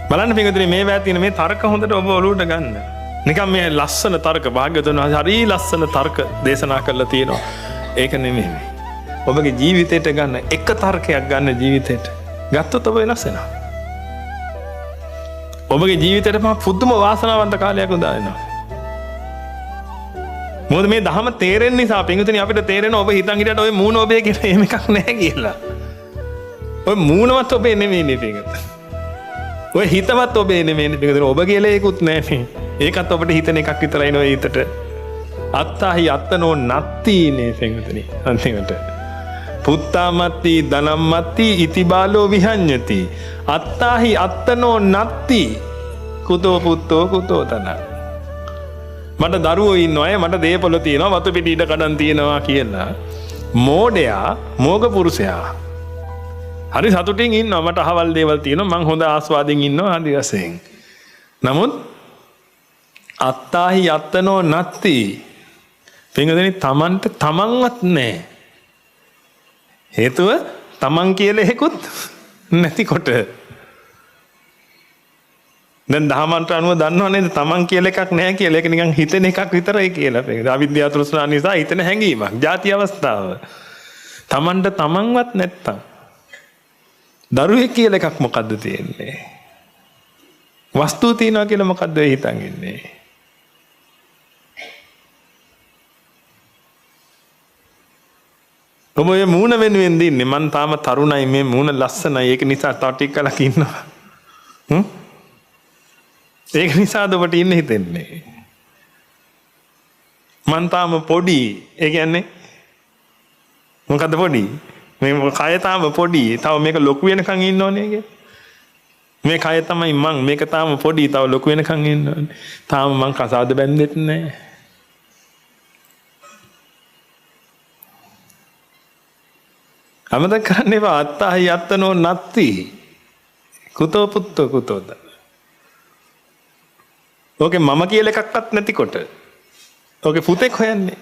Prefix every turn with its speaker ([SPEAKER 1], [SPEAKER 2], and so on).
[SPEAKER 1] බලන්න පිටුතුනි මේ වැය තියෙන මේ තර්ක හොඳට ඔබ ඔලුවට ගන්න. නිකන් මේ ලස්සන තර්ක භාග්‍යවතුන් වහන්සේ හරි ලස්සන තර්ක දේශනා කරලා තියෙනවා. ඒක නෙමෙයි. ඔබගේ ජීවිතයට ගන්න එක තර්කයක් ගන්න ජීවිතයට. ගත්තොත් ඔබ වෙනස් වෙනවා. ඔබගේ ජීවිතයට මම පුදුම වාසනාවන්ත කාලයක් උදා වෙනවා. මොකද මේ ධහම තේරෙන්න නිසා පිටුතුනි අපිට තේරෙන ඔබ හිතන් හිටියට ඔය මූණ ඔබේ කියලා එහෙම එකක් නැහැ කියලා. ඔය මූණවත් ඔබේ නෙමෙයි නේ පිටුතුනි. ඔය හිතවත් ඔබේ නෙමෙයි පිටුතුනි. ඔබ කියලා ඒකුත් නැහැ නේ. ඒකත් ඔබට හිතන එකක් විතරයි නෝ හිතට. අත්තහි අත්තනෝ නත්ති නේ පිටුතුනි. අන්තිමට. පුත්තාමත්ති ධනම්මත්ති ඉතිබාලෝ විහඤ්ඤති. අත්තහි අත්තනෝ නත්ති කුතෝ පුත්තෝ කුතෝ තන. මට දරුවෝ ඉන්නවා මට දේපොළ තියෙනවා වතු පිටි ඉඩ කඩන් තියෙනවා කියලා මෝඩයා මෝග පුරුෂයා හරි සතුටින් ඉන්නවා මට අහවල් දේවල් තියෙනවා මං හොඳ ආස්වාදයෙන් ඉන්නවා ආදි වශයෙන්. නමුත් අත්තාහි යත්තනෝ නත්ති පින්වතුනි තමන්ට තමන්වත් නැහැ. හේතුව තමන් කියලා එකකුත් නැතිකොට. දැන් දහමන්ට අනුව දන්නව නේද තමන් කියලා එකක් නැහැ කියලා. ඒක නිකන් හිතෙන එකක් විතරයි කියලා. ඒක අවිද්‍යාව තෘෂ්ණා නිසා හිතෙන හැඟීමක්. ಜಾති අවස්ථාව. තමන්ට තමන්වත් නැත්තම් දරුවෙක් කියලා එකක් මොකද්ද තියෙන්නේ? වස්තු තියනවා කියලා මොකද්ද ඔය හිතන් ඉන්නේ? ඔබ මේ මූණ වෙනුවෙන් දින්නේ මං තාම තරුණයි මේ මූණ ලස්සනයි ඒක නිසා තව ටික කලක් ඉන්නවා. ඒක නිසාද ඔබට ඉන්න හිතෙන්නේ? මං තාම පොඩි. ඒ කියන්නේ මොකද්ද පොඩි? මේ කය තාම පොඩි. තව මේක ලොකු වෙනකන් ඉන්න ඕනේ කිය. මේ කය තමයි මං මේක තාම පොඩි. තව ලොකු වෙනකන් ඉන්න ඕනේ. තාම මං කසාද බැන්දෙත් නැහැ. අමතක කරන්න එපා. අත්තහි අත්තනෝ නත්ති කුතෝ පුත්තෝ කුතෝද. ඕකේ මම කියලා එකක්වත් නැතිකොට ඕකේ පුතෙක් හොයන්නේ.